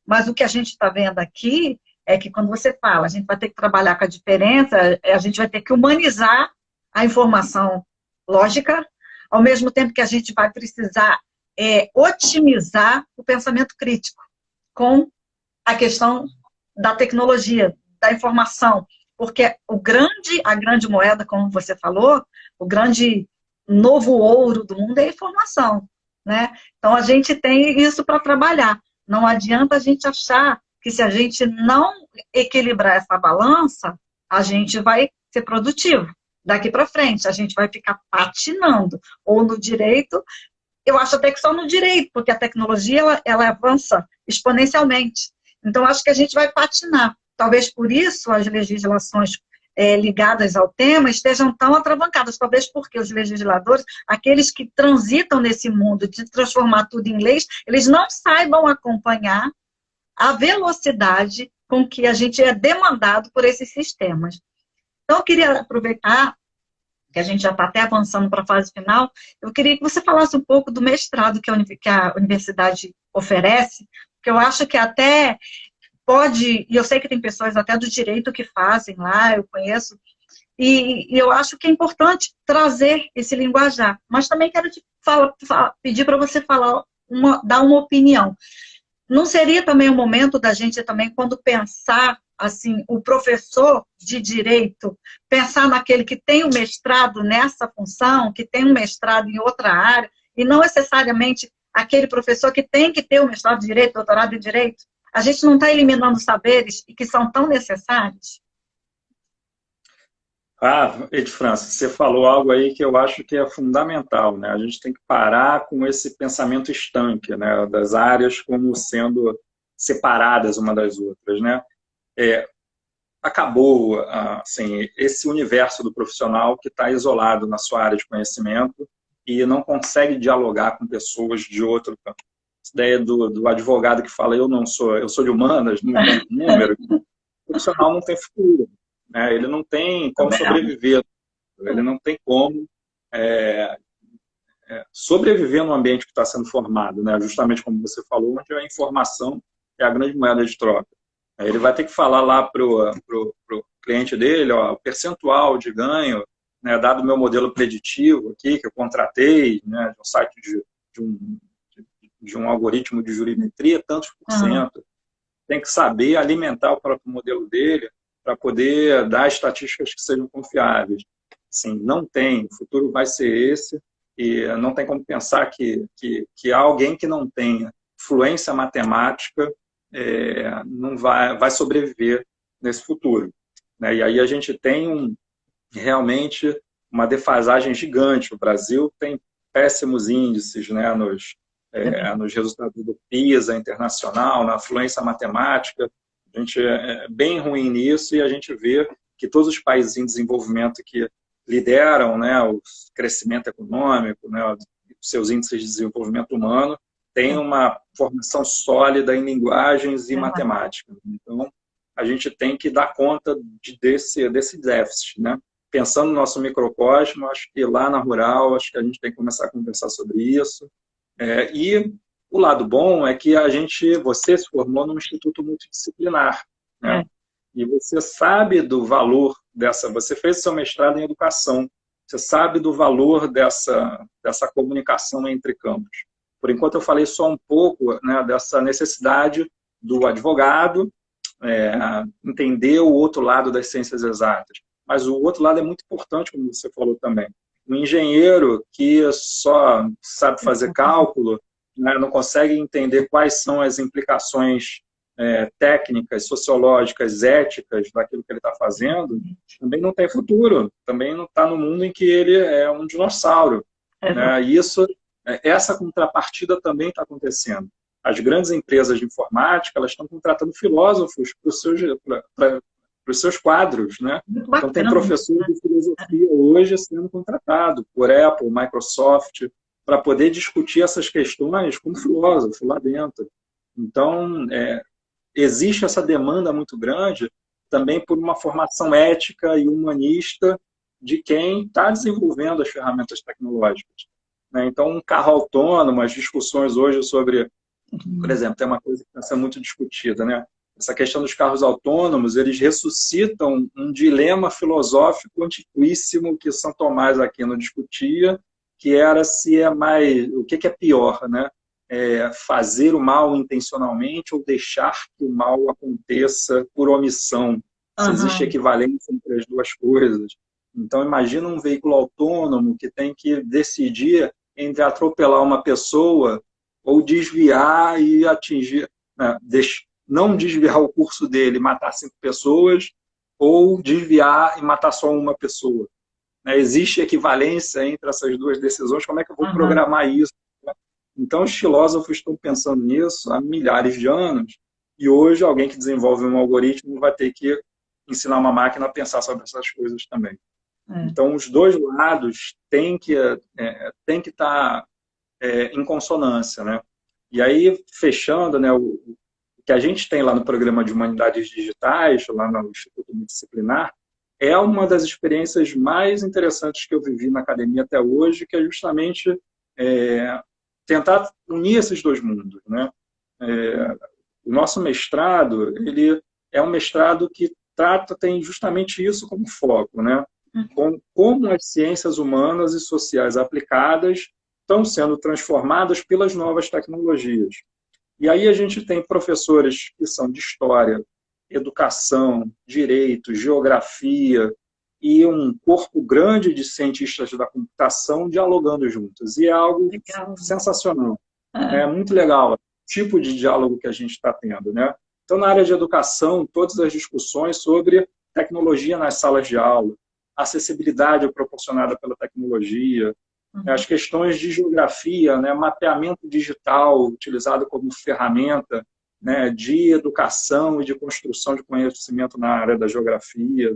Mas o que a gente está vendo aqui é que quando você fala, a gente vai ter que trabalhar com a diferença, a gente vai ter que humanizar a informação lógica, ao mesmo tempo que a gente vai precisar otimizar o pensamento crítico com a questão da tecnologia, da informação. Porque a grande moeda, como você falou, o grande novo ouro do mundo é a informação, né? Então, a gente tem isso para trabalhar. Não adianta a gente achar que se a gente não equilibrar essa balança, a gente vai ser produtivo. Daqui para frente, a gente vai ficar patinando. Ou no direito, eu acho até que só no direito, porque a tecnologia ela avança exponencialmente. Então, acho que a gente vai patinar. Talvez por isso as legislações ligadas ao tema estejam tão atravancadas. Talvez porque os legisladores, aqueles que transitam nesse mundo de transformar tudo em leis, eles não saibam acompanhar a velocidade com que a gente é demandado por esses sistemas. Então, eu queria aproveitar que a gente já está até avançando para a fase final, eu queria que você falasse um pouco do mestrado que a universidade oferece, porque eu acho que até pode, e eu sei que tem pessoas até do direito que fazem lá, eu conheço, e eu acho que é importante trazer esse linguajar, mas também quero pedir para você dar uma opinião. Não seria também o momento da gente também, quando pensar, assim, o professor de direito, pensar naquele que tem o mestrado nessa função, que tem um mestrado em outra área, e não necessariamente aquele professor que tem que ter o mestrado de direito, doutorado em direito? A gente não está eliminando saberes que são tão necessários? França, você falou algo aí que eu acho que é fundamental, né? A gente tem que parar com esse pensamento estanque, né? Das áreas como sendo separadas uma das outras, né? Acabou, assim, esse universo do profissional que está isolado na sua área de conhecimento e não consegue dialogar com pessoas de outro campo. Essa ideia do advogado que fala, eu sou de humanas, número, o profissional não tem futuro. Ele não tem como sobreviver, ele não tem como sobreviver no ambiente que está sendo formado, né? Justamente como você falou, onde a informação é a grande moeda de troca. Ele vai ter que falar lá para o cliente dele, ó, o percentual de ganho, né, dado o meu modelo preditivo aqui, que eu contratei, né, de um site de um algoritmo de jurimetria, tantos por cento. Tem que saber alimentar o próprio modelo dele para poder dar estatísticas que sejam confiáveis. Assim, não tem, o futuro vai ser esse, e não tem como pensar que alguém que não tenha fluência matemática não vai sobreviver nesse futuro. Né? E aí a gente tem realmente uma defasagem gigante. O Brasil tem péssimos índices, né, nos resultados do PISA internacional, na fluência matemática. A gente é bem ruim nisso e a gente vê que todos os países em desenvolvimento que lideram, né, o crescimento econômico, né, seus índices de desenvolvimento humano, têm uma formação sólida em linguagens e matemática. Então, a gente tem que dar conta desse déficit, né? Pensando no nosso microcosmo, acho que lá na rural, acho que a gente tem que começar a conversar sobre isso. E o lado bom é que você se formou num instituto multidisciplinar, né? E você sabe do valor você fez seu mestrado em educação, você sabe do valor dessa comunicação entre campos. Por enquanto eu falei só um pouco, né, dessa necessidade do advogado entender o outro lado das ciências exatas. mas o outro lado é muito importante, como você falou também. O engenheiro que só sabe fazer cálculo, né, não consegue entender quais são as implicações técnicas, sociológicas, éticas daquilo que ele está fazendo, também não tem futuro, também não está no mundo em que ele é um dinossauro. Né? E essa contrapartida também está acontecendo. As grandes empresas de informática, elas estão contratando filósofos para os seus quadros, né? Então tem professor de filosofia hoje sendo contratado por Apple, Microsoft, para poder discutir essas questões como filósofo lá dentro. Então, existe essa demanda muito grande também por uma formação ética e humanista de quem está desenvolvendo as ferramentas tecnológicas. Né? Então, um carro autônomo, as discussões hoje sobre, por exemplo, tem uma coisa que está sendo muito discutida, né? Essa questão dos carros autônomos, eles ressuscitam um dilema filosófico antiquíssimo que São Tomás Aquino discutia, que era se é mais, o que é pior, né? Fazer o mal intencionalmente ou deixar que o mal aconteça por omissão. Se existe equivalência entre as duas coisas. Então, imagina um veículo autônomo que tem que decidir entre atropelar uma pessoa ou desviar e atingir, né? Não desviar o curso dele e matar 5 pessoas, ou desviar e matar só uma pessoa. Né? Existe equivalência entre essas duas decisões, como é que eu vou programar isso? Então, os filósofos estão pensando nisso há milhares de anos, e hoje alguém que desenvolve um algoritmo vai ter que ensinar uma máquina a pensar sobre essas coisas também. Então, os dois lados têm que estar em consonância. Né? E aí, fechando, né, o que a gente tem lá no programa de Humanidades Digitais, lá no Instituto Multidisciplinar, é uma das experiências mais interessantes que eu vivi na academia até hoje, que é justamente tentar unir esses dois mundos. Né? O nosso mestrado, ele é um mestrado que tem justamente isso como foco, né? Como as ciências humanas e sociais aplicadas estão sendo transformadas pelas novas tecnologias. E aí a gente tem professores que são de história, educação, direito, geografia e um corpo grande de cientistas da computação dialogando juntos. E é algo sensacional. É muito legal o tipo de diálogo que a gente está tendo. Né? Então, na área de educação, todas as discussões sobre tecnologia nas salas de aula, acessibilidade proporcionada pela tecnologia, as questões de geografia, né, mapeamento digital utilizado como ferramenta, né, de educação e de construção de conhecimento na área da geografia.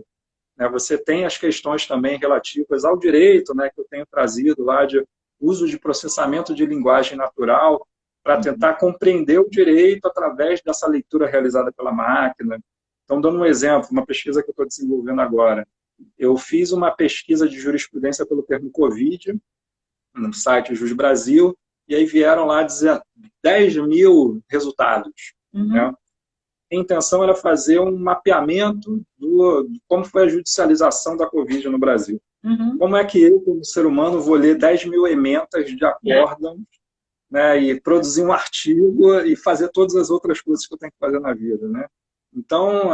Né, você tem as questões também relativas ao direito, né, que eu tenho trazido lá de uso de processamento de linguagem natural para tentar compreender o direito através dessa leitura realizada pela máquina. Então, dando um exemplo, uma pesquisa que eu estou desenvolvendo agora. Eu fiz uma pesquisa de jurisprudência pelo termo Covid, no site Jus Brasil, e aí vieram lá dizer 10 mil resultados. Né? A intenção era fazer um mapeamento de como foi a judicialização da Covid no Brasil. Como é que eu, como ser humano, vou ler 10 mil ementas de acórdão, né, e produzir um artigo e fazer todas as outras coisas que eu tenho que fazer na vida. Né? Então,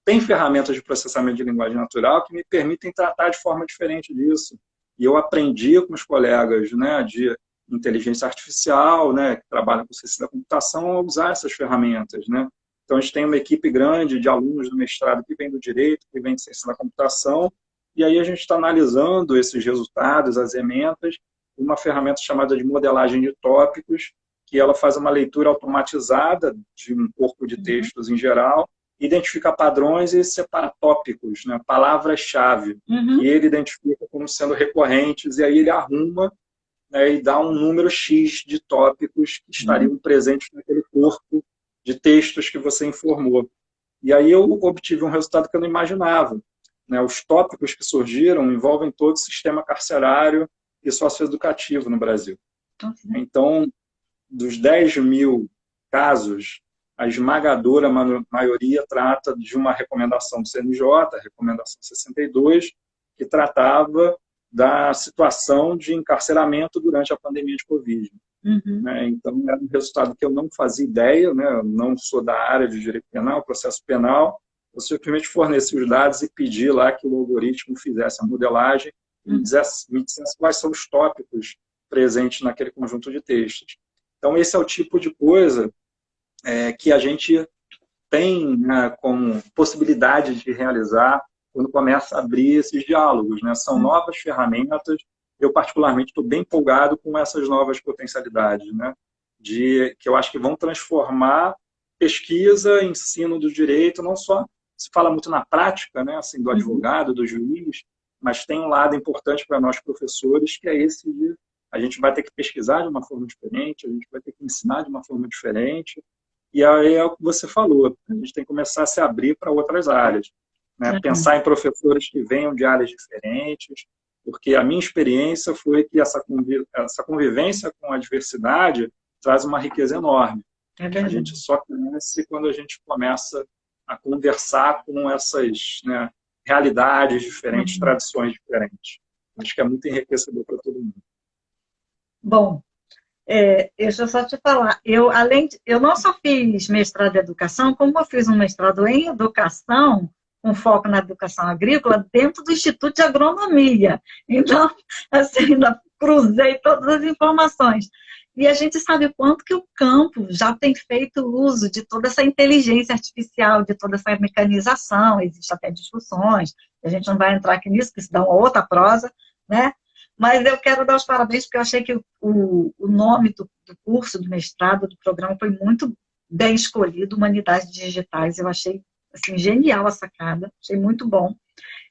tem ferramentas de processamento de linguagem natural que me permitem tratar de forma diferente disso. E eu aprendi com os colegas, né, de inteligência artificial, né, que trabalham com ciência da computação, a usar essas ferramentas. Né? Então, a gente tem uma equipe grande de alunos do mestrado que vem do direito, que vem de ciência da computação, e aí a gente está analisando esses resultados, as ementas, uma ferramenta chamada de modelagem de tópicos, que ela faz uma leitura automatizada de um corpo de textos em geral, identifica padrões e separa tópicos, né, palavras-chave, e ele identifica como sendo recorrentes, e aí ele arruma, né, e dá um número X de tópicos que estariam presentes naquele corpo de textos que você informou. E aí eu obtive um resultado que eu não imaginava. Né? Os tópicos que surgiram envolvem todo o sistema carcerário e socioeducativo no Brasil. Então, dos 10 mil casos, a esmagadora maioria trata de uma recomendação do CNJ, a recomendação 62, que tratava da situação de encarceramento durante a pandemia de Covid. Então, era um resultado que eu não fazia ideia, né? Eu não sou da área de direito penal, processo penal, eu simplesmente forneci os dados e pedi lá que o algoritmo fizesse a modelagem e me dissesse quais são os tópicos presentes naquele conjunto de textos. Então, esse é o tipo de coisa que a gente tem, né, como possibilidade de realizar quando começa a abrir esses diálogos, né? São novas ferramentas. Eu, particularmente, estou bem empolgado com essas novas potencialidades, né? Que eu acho que vão transformar pesquisa, ensino do direito, não só se fala muito na prática, né, assim, do advogado, do juiz, mas tem um lado importante para nós professores, que é esse de a gente vai ter que pesquisar de uma forma diferente, a gente vai ter que ensinar de uma forma diferente, e aí é o que você falou, a gente tem que começar a se abrir para outras áreas, né? Pensar em professores que venham de áreas diferentes, porque a minha experiência foi que essa convivência com a diversidade traz uma riqueza enorme. A gente só conhece quando a gente começa a conversar com essas, né, realidades diferentes, tradições diferentes. Acho que é muito enriquecedor para todo mundo. Bom, deixa eu só te falar, eu não só fiz mestrado em educação, como eu fiz um mestrado em educação, com foco na educação agrícola, dentro do Instituto de Agronomia. Então, assim, ainda cruzei todas as informações. E a gente sabe o quanto que o campo já tem feito uso de toda essa inteligência artificial, de toda essa mecanização, existem até discussões, a gente não vai entrar aqui nisso, porque isso dá uma outra prosa, né? Mas eu quero dar os parabéns, porque eu achei que o nome do curso, do mestrado, do programa, foi muito bem escolhido, Humanidades Digitais. Eu achei, assim, genial a sacada, achei muito bom.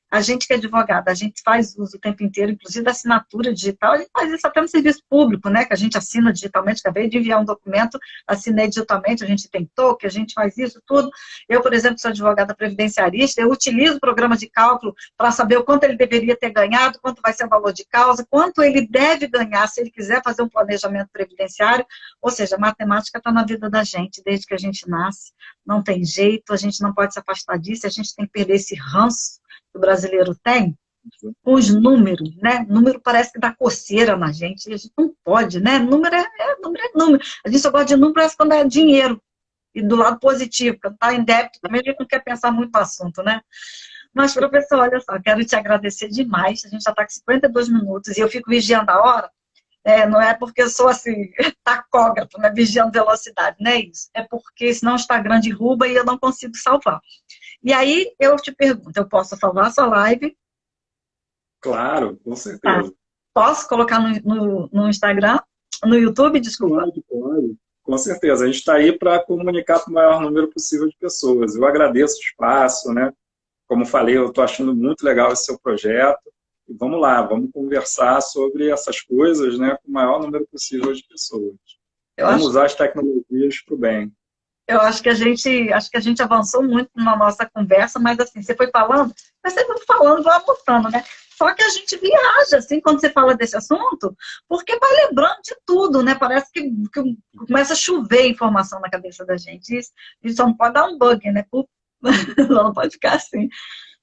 A gente que é advogada, a gente faz uso o tempo inteiro, inclusive da assinatura digital, a gente faz isso até no serviço público, né? Que a gente assina digitalmente, acabei de enviar um documento, assinei digitalmente, a gente tem toque, a gente faz isso tudo. Eu, por exemplo, sou advogada previdenciarista, eu utilizo o programa de cálculo para saber o quanto ele deveria ter ganhado, quanto vai ser o valor de causa, quanto ele deve ganhar se ele quiser fazer um planejamento previdenciário. Ou seja, a matemática está na vida da gente, desde que a gente nasce, não tem jeito, a gente não pode se afastar disso, a gente tem que perder esse ranço que o brasileiro tem, com os números, né? Número parece que dá coceira na gente, a gente não pode, né? Número é número. A gente só gosta de número parece quando é dinheiro, e do lado positivo, quando está em débito, também a gente não quer pensar muito no assunto, né? Mas, professor, olha só, quero te agradecer demais, a gente já está com 52 minutos, e eu fico vigiando a hora, não é porque eu sou assim, tacógrafo, né, vigiando velocidade, não é isso. É porque senão o Instagram derruba e eu não consigo salvar. E aí eu te pergunto, eu posso salvar a sua live? Claro, com certeza. Tá. Posso colocar no Instagram? No YouTube, desculpa? Pode. Com certeza. A gente está aí para comunicar com o maior número possível de pessoas. Eu agradeço o espaço, né? Como falei, eu estou achando muito legal esse seu projeto. E vamos lá, vamos conversar sobre essas coisas, né, com o maior número possível de pessoas. Vamos usar as tecnologias para o bem. Eu acho que a gente avançou muito na nossa conversa, mas assim, você foi falando, mas você foi falando, vai anotando, né? Só que a gente viaja, assim, quando você fala desse assunto, porque vai lembrando de tudo, né? Parece que começa a chover informação na cabeça da gente. Isso só não pode dar um bug, né? Não pode ficar assim.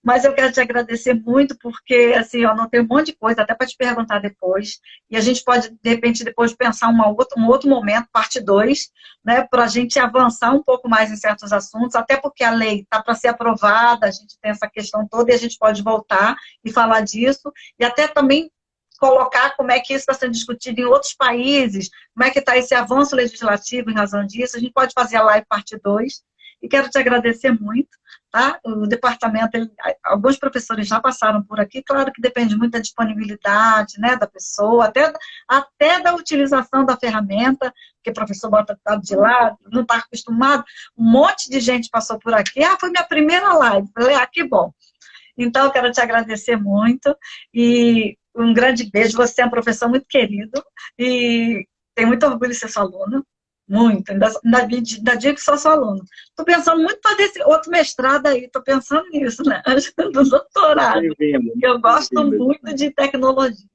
Mas eu quero te agradecer muito, porque assim, eu anotei um monte de coisa, até para te perguntar depois. E a gente pode, de repente, depois pensar um outro momento, parte 2, né, para a gente avançar um pouco mais em certos assuntos, até porque a lei está para ser aprovada, a gente tem essa questão toda e a gente pode voltar e falar disso. E até também colocar como é que isso está sendo discutido em outros países, como é que está esse avanço legislativo em razão disso. A gente pode fazer a live parte 2. E quero te agradecer muito, tá? O departamento, alguns professores já passaram por aqui, claro que depende muito da disponibilidade, né, da pessoa, até da utilização da ferramenta, porque o professor bota de lado, não está acostumado, um monte de gente passou por aqui, foi minha primeira live, falei, que bom. Então, eu quero te agradecer muito, e um grande beijo, você é um professor muito querido, e tenho muito orgulho de ser sua aluna. Muito, ainda digo que sou sua aluna. Estou pensando muito em fazer esse outro mestrado aí, estou pensando nisso, né? Do doutorado. Eu gosto muito de tecnologia.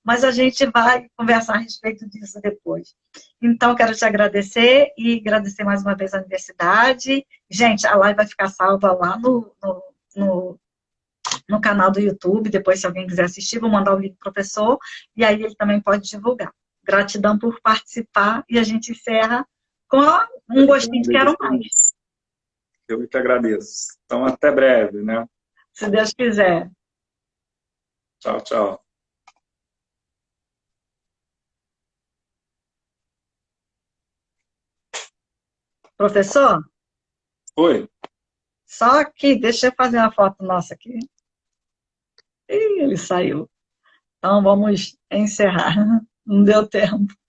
Mas a gente vai conversar a respeito disso depois. Então, quero te agradecer e agradecer mais uma vez a universidade. Gente, a live vai ficar salva lá no canal do YouTube. Depois, se alguém quiser assistir, vou mandar o link para o professor. E aí ele também pode divulgar. Gratidão por participar e a gente encerra com um gostinho de quero mais. Eu que agradeço. Então, até breve, né? Se Deus quiser. Tchau, tchau. Professor, Oi. só aqui, deixa eu fazer uma foto nossa aqui. Ih, ele saiu. Então, vamos encerrar. Não deu tempo.